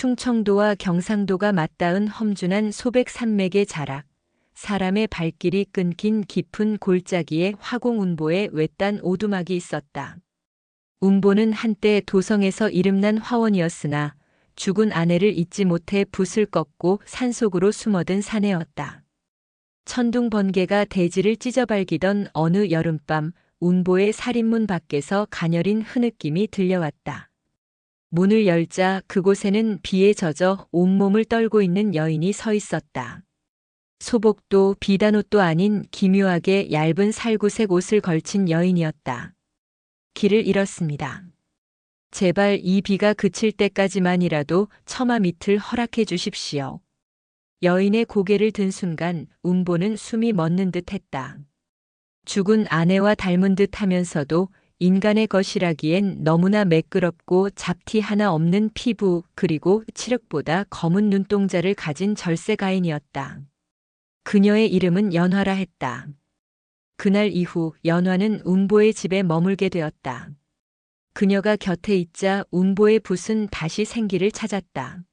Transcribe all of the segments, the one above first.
충청도와 경상도가 맞닿은 험준한 소백산맥의 자락, 사람의 발길이 끊긴 깊은 골짜기에 화공운보의 외딴 오두막이 있었다. 운보는 한때 도성에서 이름난 화원이었으나 죽은 아내를 잊지 못해 붓을 꺾고 산속으로 숨어든 사내였다. 천둥 번개가 대지를 찢어발기던 어느 여름밤, 운보의 살인문 밖에서 가녀린 흐느낌이 들려왔다. 문을 열자 그곳에는 비에 젖어 온몸을 떨고 있는 여인이 서 있었다. 소복도 비단옷도 아닌 기묘하게 얇은 살구색 옷을 걸친 여인이었다. 길을 잃었습니다. 제발 이 비가 그칠 때까지만이라도 처마 밑을 허락해 주십시오. 여인의 고개를 든 순간 운보는 숨이 멎는 듯 했다. 죽은 아내와 닮은 듯 하면서도 인간의 것이라기엔 너무나 매끄럽고 잡티 하나 없는 피부 그리고 칠흑보다 검은 눈동자를 가진 절세 가인이었다. 그녀의 이름은 연화라 했다. 그날 이후 연화는 운보의 집에 머물게 되었다. 그녀가 곁에 있자 운보의 붓은 다시 생기를 찾았다.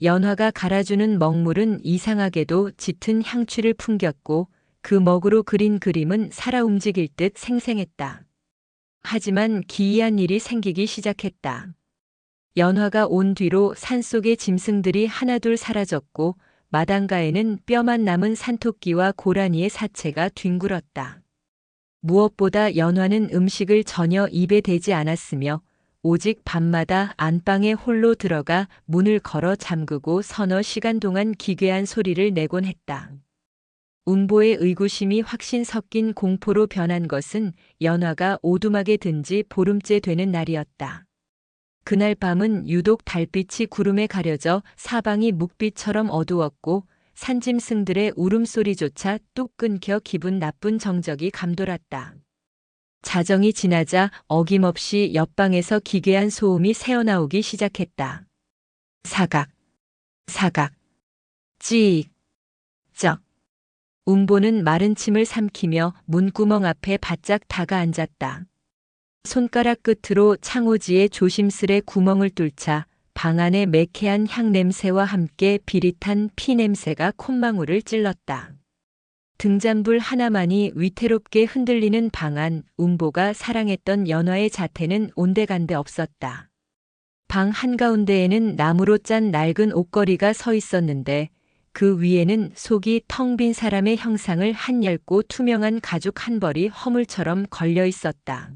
연화가 갈아주는 먹물은 이상하게도 짙은 향취를 풍겼고 그 먹으로 그린 그림은 살아 움직일 듯 생생했다. 하지만 기이한 일이 생기기 시작했다. 연화가 온 뒤로 산속의 짐승들이 하나둘 사라졌고 마당가에는 뼈만 남은 산토끼와 고라니의 사체가 뒹굴었다. 무엇보다 연화는 음식을 전혀 입에 대지 않았으며 오직 밤마다 안방에 홀로 들어가 문을 걸어 잠그고 서너 시간 동안 기괴한 소리를 내곤 했다. 운보의 의구심이 확신 섞인 공포로 변한 것은 연화가 오두막에 든 지 보름째 되는 날이었다. 그날 밤은 유독 달빛이 구름에 가려져 사방이 묵빛처럼 어두웠고 산짐승들의 울음소리조차 뚝 끊겨 기분 나쁜 정적이 감돌았다. 자정이 지나자 어김없이 옆방에서 기괴한 소음이 새어나오기 시작했다. 사각, 사각, 찍, 쩍. 운보는 마른 침을 삼키며 문구멍 앞에 바짝 다가앉았다. 손가락 끝으로 창호지에 조심스레 구멍을 뚫자 방 안의 매캐한 향냄새와 함께 비릿한 피냄새가 콧망울을 찔렀다. 등잔불 하나만이 위태롭게 흔들리는 방 안, 운보가 사랑했던 연화의 자태는 온데간데 없었다. 방 한가운데에는 나무로 짠 낡은 옷걸이가 서 있었는데 그 위에는 속이 텅 빈 사람의 형상을 한 얇고 투명한 가죽 한 벌이 허물처럼 걸려 있었다.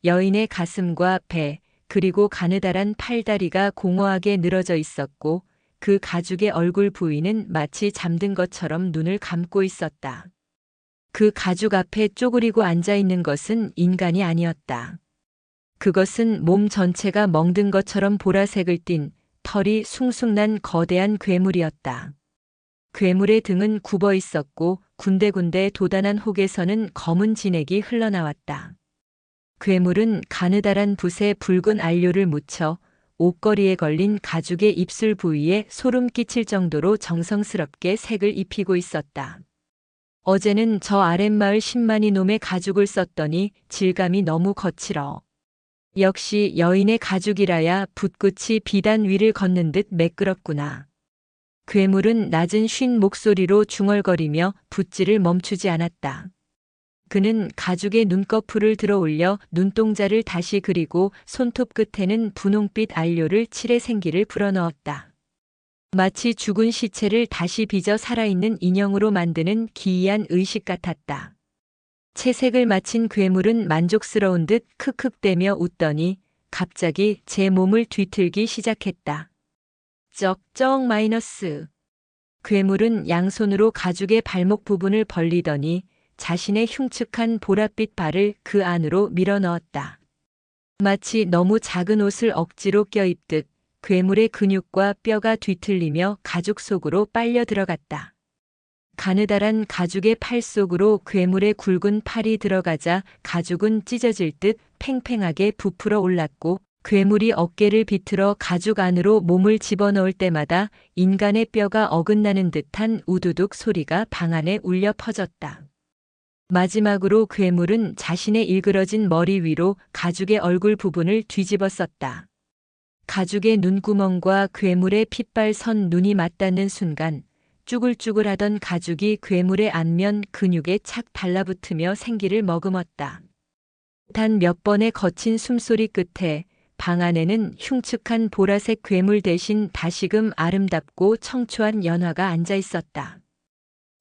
여인의 가슴과 배, 그리고 가느다란 팔다리가 공허하게 늘어져 있었고 그 가죽의 얼굴 부위는 마치 잠든 것처럼 눈을 감고 있었다. 그 가죽 앞에 쪼그리고 앉아 있는 것은 인간이 아니었다. 그것은 몸 전체가 멍든 것처럼 보라색을 띤 털이 숭숭 난 거대한 괴물이었다. 괴물의 등은 굽어 있었고 군데군데 도단한 혹에서는 검은 진액이 흘러나왔다. 괴물은 가느다란 붓에 붉은 안료를 묻혀 옷걸이에 걸린 가죽의 입술 부위에 소름 끼칠 정도로 정성스럽게 색을 입히고 있었다. 어제는 저 아랫마을 10만이 놈의 가죽을 썼더니 질감이 너무 거칠어. 역시 여인의 가죽이라야 붓끝이 비단 위를 걷는 듯 매끄럽구나. 괴물은 낮은 쉰 목소리로 중얼거리며 붓질을 멈추지 않았다. 그는 가죽의 눈꺼풀을 들어 올려 눈동자를 다시 그리고 손톱 끝에는 분홍빛 안료를 칠해 생기를 불어넣었다. 마치 죽은 시체를 다시 빚어 살아있는 인형으로 만드는 기이한 의식 같았다. 채색을 마친 괴물은 만족스러운 듯 크크대며 웃더니 갑자기 제 몸을 뒤틀기 시작했다. 쩍쩍 마이너스. 괴물은 양손으로 가죽의 발목 부분을 벌리더니 자신의 흉측한 보랏빛 발을 그 안으로 밀어넣었다. 마치 너무 작은 옷을 억지로 껴입듯 괴물의 근육과 뼈가 뒤틀리며 가죽 속으로 빨려 들어갔다. 가느다란 가죽의 팔 속으로 괴물의 굵은 팔이 들어가자 가죽은 찢어질 듯 팽팽하게 부풀어 올랐고 괴물이 어깨를 비틀어 가죽 안으로 몸을 집어넣을 때마다 인간의 뼈가 어긋나는 듯한 우두둑 소리가 방 안에 울려 퍼졌다. 마지막으로 괴물은 자신의 일그러진 머리 위로 가죽의 얼굴 부분을 뒤집어 썼다. 가죽의 눈구멍과 괴물의 핏발 선 눈이 맞닿는 순간 쭈글쭈글하던 가죽이 괴물의 안면 근육에 착 달라붙으며 생기를 머금었다. 단 몇 번의 거친 숨소리 끝에 방 안에는 흉측한 보라색 괴물 대신 다시금 아름답고 청초한 연화가 앉아 있었다.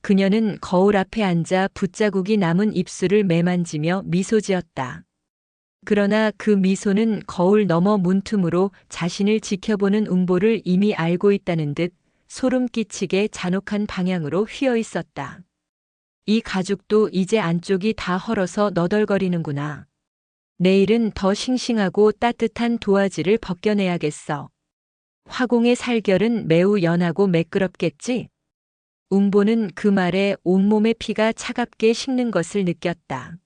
그녀는 거울 앞에 앉아 붓자국이 남은 입술을 매만지며 미소 지었다. 그러나 그 미소는 거울 너머 문틈으로 자신을 지켜보는 운보를 이미 알고 있다는 듯 소름 끼치게 잔혹한 방향으로 휘어 있었다. 이 가죽도 이제 안쪽이 다 헐어서 너덜거리는구나. 내일은 더 싱싱하고 따뜻한 도화지를 벗겨내야겠어. 화공의 살결은 매우 연하고 매끄럽겠지? 운보는 그 말에 온몸의 피가 차갑게 식는 것을 느꼈다.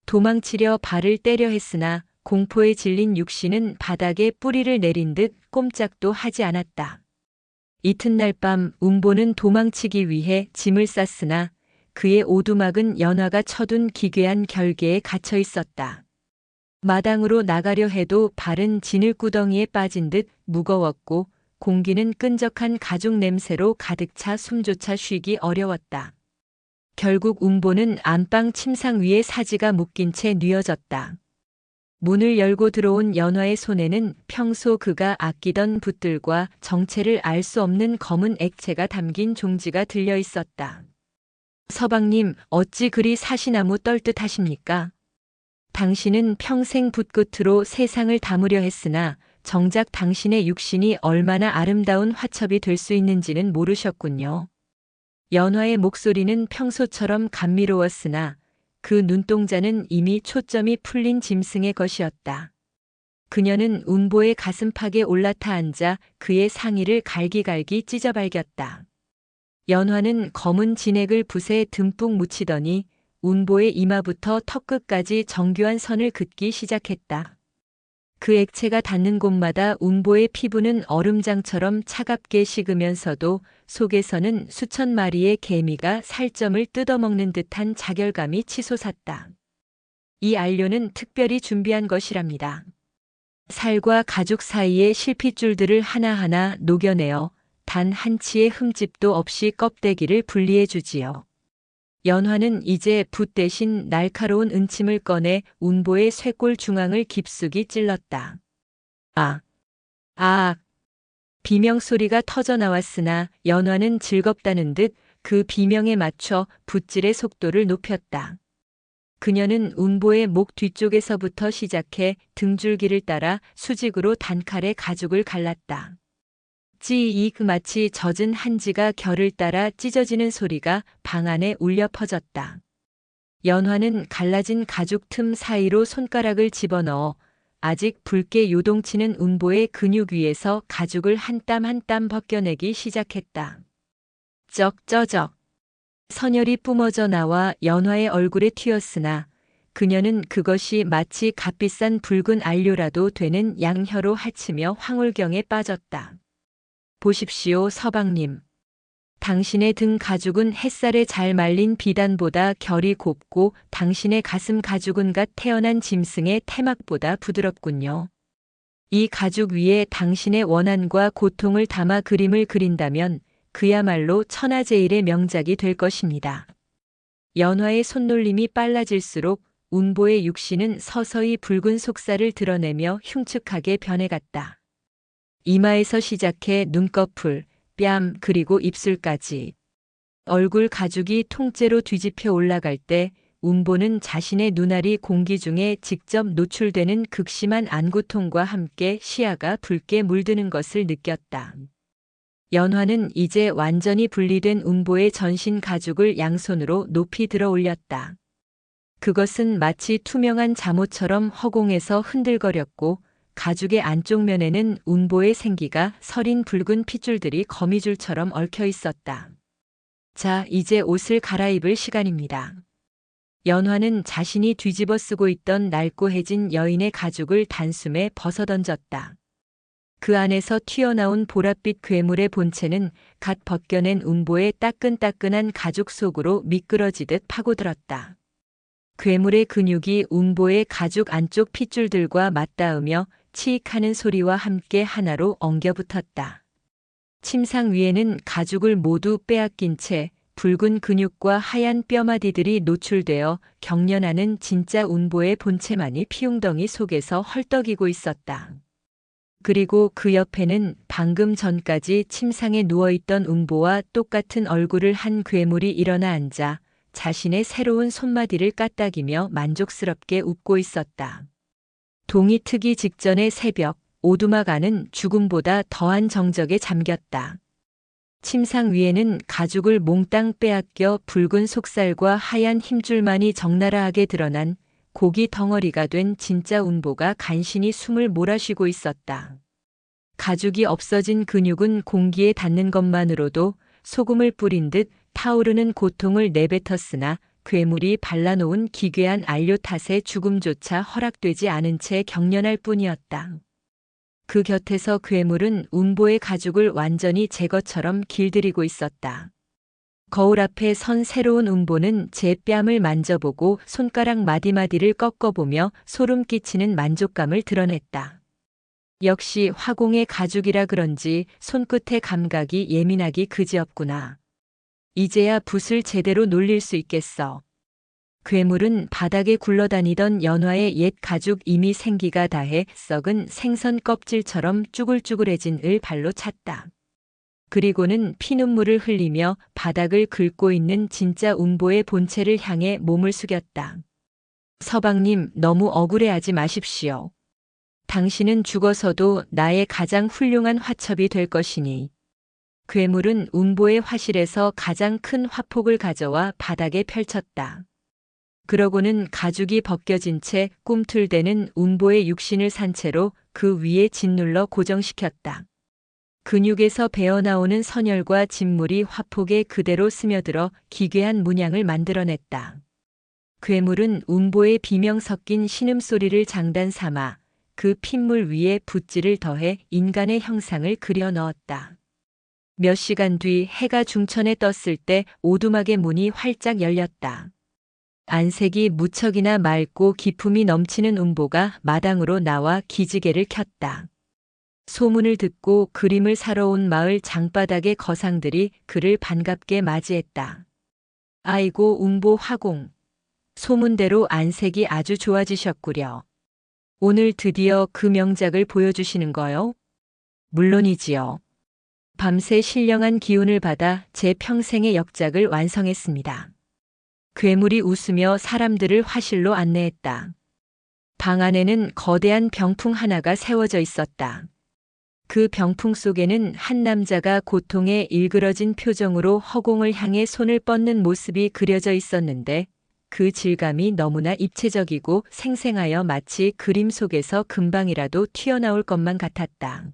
도망치려 발을 때려 했으나 공포에 질린 육신은 바닥에 뿌리를 내린 듯 꼼짝도 하지 않았다. 이튿날 밤 운보는 도망치기 위해 짐을 쌌으나 그의 오두막은 연화가 쳐둔 기괴한 결계에 갇혀 있었다. 마당으로 나가려 해도 발은 지늘구덩이에 빠진 듯 무거웠고 공기는 끈적한 가죽 냄새로 가득 차 숨조차 쉬기 어려웠다. 결국 운보는 안방 침상 위에 사지가 묶인 채 뉘어졌다. 문을 열고 들어온 연화의 손에는 평소 그가 아끼던 붓들과 정체를 알 수 없는 검은 액체가 담긴 종지가 들려 있었다. 서방님, 어찌 그리 사시나무 떨듯하십니까? 당신은 평생 붓끝으로 세상을 담으려 했으나 정작 당신의 육신이 얼마나 아름다운 화첩이 될 수 있는지는 모르셨군요. 연화의 목소리는 평소처럼 감미로웠으나 그 눈동자는 이미 초점이 풀린 짐승의 것이었다. 그녀는 운보의 가슴팍에 올라타 앉아 그의 상의를 갈기갈기 찢어발겼다. 연화는 검은 진액을 붓에 듬뿍 묻히더니 운보의 이마부터 턱끝까지 정교한 선을 긋기 시작했다. 그 액체가 닿는 곳마다 운보의 피부는 얼음장처럼 차갑게 식으면서도 속에서는 수천 마리의 개미가 살점을 뜯어먹는 듯한 자결감이 치솟았다. 이 안료는 특별히 준비한 것이랍니다. 살과 가죽 사이의 실핏줄들을 하나하나 녹여내어 단 한 치의 흠집도 없이 껍데기를 분리해 주지요. 연화는 이제 붓 대신 날카로운 은침을 꺼내 운보의 쇄골 중앙을 깊숙이 찔렀다. 아! 아! 비명 소리가 터져 나왔으나 연화는 즐겁다는 듯 그 비명에 맞춰 붓질의 속도를 높였다. 그녀는 운보의 목 뒤쪽에서부터 시작해 등줄기를 따라 수직으로 단칼에 가죽을 갈랐다. 찌익 마치 젖은 한지가 결을 따라 찢어지는 소리가 방 안에 울려 퍼졌다. 연화는 갈라진 가죽 틈 사이로 손가락을 집어넣어 아직 붉게 요동치는 운보의 근육 위에서 가죽을 한 땀 한 땀 벗겨내기 시작했다. 쩍. 선혈이 뿜어져 나와 연화의 얼굴에 튀었으나 그녀는 그것이 마치 값비싼 붉은 안료라도 되는 양혀로 핥으며 황홀경에 빠졌다. 보십시오, 서방님. 당신의 등 가죽은 햇살에 잘 말린 비단보다 결이 곱고 당신의 가슴 가죽은 갓 태어난 짐승의 태막보다 부드럽군요. 이 가죽 위에 당신의 원한과 고통을 담아 그림을 그린다면 그야말로 천하제일의 명작이 될 것입니다. 연화의 손놀림이 빨라질수록 운보의 육신은 서서히 붉은 속살을 드러내며 흉측하게 변해갔다. 이마에서 시작해 눈꺼풀, 뺨 그리고 입술까지. 얼굴 가죽이 통째로 뒤집혀 올라갈 때 운보는 자신의 눈알이 공기 중에 직접 노출되는 극심한 안고통과 함께 시야가 붉게 물드는 것을 느꼈다. 연화는 이제 완전히 분리된 운보의 전신 가죽을 양손으로 높이 들어 올렸다. 그것은 마치 투명한 잠옷처럼 허공에서 흔들거렸고 가죽의 안쪽 면에는 운보의 생기가 서린 붉은 핏줄들이 거미줄처럼 얽혀 있었다. 자, 이제 옷을 갈아입을 시간입니다. 연화는 자신이 뒤집어 쓰고 있던 날고해진 여인의 가죽을 단숨에 벗어던졌다. 그 안에서 튀어나온 보랏빛 괴물의 본체는 갓 벗겨낸 운보의 따끈따끈한 가죽 속으로 미끄러지듯 파고들었다. 괴물의 근육이 운보의 가죽 안쪽 핏줄들과 맞닿으며 치익하는 소리와 함께 하나로 엉겨붙었다. 침상 위에는 가죽을 모두 빼앗긴 채 붉은 근육과 하얀 뼈마디들이 노출되어 경련하는 진짜 운보의 본체만이 피웅덩이 속에서 헐떡이고 있었다. 그리고 그 옆에는 방금 전까지 침상에 누워있던 운보와 똑같은 얼굴을 한 괴물이 일어나 앉아 자신의 새로운 손마디를 까딱이며 만족스럽게 웃고 있었다. 동이 트기 직전의 새벽, 오두막 안은 죽음보다 더한 정적에 잠겼다. 침상 위에는 가죽을 몽땅 빼앗겨 붉은 속살과 하얀 힘줄만이 적나라하게 드러난 고기 덩어리가 된 진짜 운보가 간신히 숨을 몰아쉬고 있었다. 가죽이 없어진 근육은 공기에 닿는 것만으로도 소금을 뿌린 듯 타오르는 고통을 내뱉었으나 괴물이 발라놓은 기괴한 안료 탓에 죽음조차 허락되지 않은 채 경련할 뿐이었다. 그 곁에서 괴물은 운보의 가죽을 완전히 제거처럼 길들이고 있었다. 거울 앞에 선 새로운 운보는 제 뺨을 만져보고 손가락 마디마디를 꺾어보며 소름 끼치는 만족감을 드러냈다. 역시 화공의 가죽이라 그런지 손끝의 감각이 예민하기 그지없구나. 이제야 붓을 제대로 놀릴 수 있겠어. 괴물은 바닥에 굴러다니던 연화의 옛 가죽 이미 생기가 다해 썩은 생선 껍질처럼 쭈글쭈글해진 을 발로 찼다. 그리고는 피눈물을 흘리며 바닥을 긁고 있는 진짜 운보의 본체를 향해 몸을 숙였다. 서방님, 너무 억울해하지 마십시오. 당신은 죽어서도 나의 가장 훌륭한 화첩이 될 것이니. 괴물은 운보의 화실에서 가장 큰 화폭을 가져와 바닥에 펼쳤다. 그러고는 가죽이 벗겨진 채 꿈틀대는 운보의 육신을 산채로 그 위에 짓눌러 고정시켰다. 근육에서 배어나오는 선혈과 진물이 화폭에 그대로 스며들어 기괴한 문양을 만들어냈다. 괴물은 운보의 비명 섞인 신음소리를 장단 삼아 그 핏물 위에 붓질을 더해 인간의 형상을 그려 넣었다. 몇 시간 뒤 해가 중천에 떴을 때 오두막의 문이 활짝 열렸다. 안색이 무척이나 맑고 기품이 넘치는 운보가 마당으로 나와 기지개를 켰다. 소문을 듣고 그림을 사러 온 마을 장바닥의 거상들이 그를 반갑게 맞이했다. 아이고 운보 화공. 소문대로 안색이 아주 좋아지셨구려. 오늘 드디어 그 명작을 보여주시는 거요? 물론이지요. 밤새 신령한 기운을 받아 제 평생의 역작을 완성했습니다. 괴물이 웃으며 사람들을 화실로 안내했다. 방 안에는 거대한 병풍 하나가 세워져 있었다. 그 병풍 속에는 한 남자가 고통에 일그러진 표정으로 허공을 향해 손을 뻗는 모습이 그려져 있었는데 그 질감이 너무나 입체적이고 생생하여 마치 그림 속에서 금방이라도 튀어나올 것만 같았다.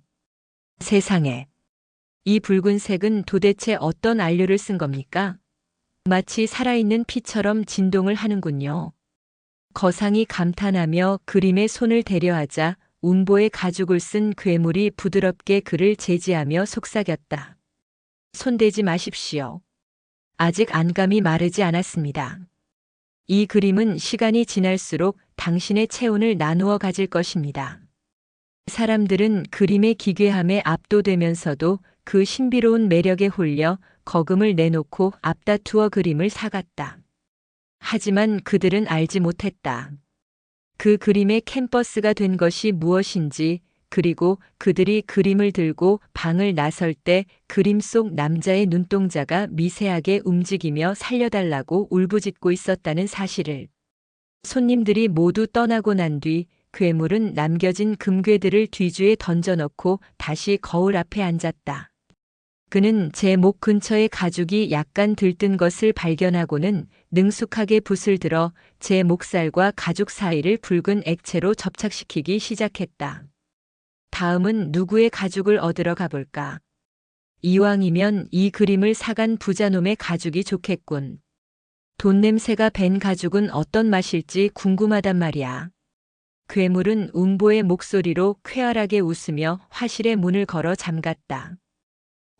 세상에, 이 붉은색은 도대체 어떤 안료를 쓴 겁니까? 마치 살아있는 피처럼 진동을 하는군요. 거상이 감탄하며 그림에 손을 대려하자 운보의 가죽을 쓴 괴물이 부드럽게 그를 제지하며 속삭였다. 손대지 마십시오. 아직 안감이 마르지 않았습니다. 이 그림은 시간이 지날수록 당신의 체온을 나누어 가질 것입니다. 사람들은 그림의 기괴함에 압도되면서도 그 신비로운 매력에 홀려 거금을 내놓고 앞다투어 그림을 사갔다. 하지만 그들은 알지 못했다. 그 그림의 캔버스가 된 것이 무엇인지, 그리고 그들이 그림을 들고 방을 나설 때 그림 속 남자의 눈동자가 미세하게 움직이며 살려달라고 울부짖고 있었다는 사실을. 손님들이 모두 떠나고 난 뒤 괴물은 남겨진 금괴들을 뒤주에 던져넣고 다시 거울 앞에 앉았다. 그는 제 목 근처의 가죽이 약간 들뜬 것을 발견하고는 능숙하게 붓을 들어 제 목살과 가죽 사이를 붉은 액체로 접착시키기 시작했다. 다음은 누구의 가죽을 얻으러 가볼까? 이왕이면 이 그림을 사간 부자놈의 가죽이 좋겠군. 돈 냄새가 밴 가죽은 어떤 맛일지 궁금하단 말이야. 괴물은 운보의 목소리로 쾌활하게 웃으며 화실의 문을 걸어 잠갔다.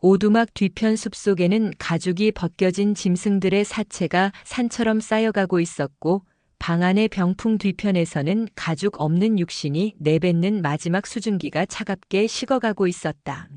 오두막 뒤편 숲속에는 가죽이 벗겨진 짐승들의 사체가 산처럼 쌓여가고 있었고 방 안의 병풍 뒤편에서는 가죽 없는 육신이 내뱉는 마지막 수증기가 차갑게 식어가고 있었다.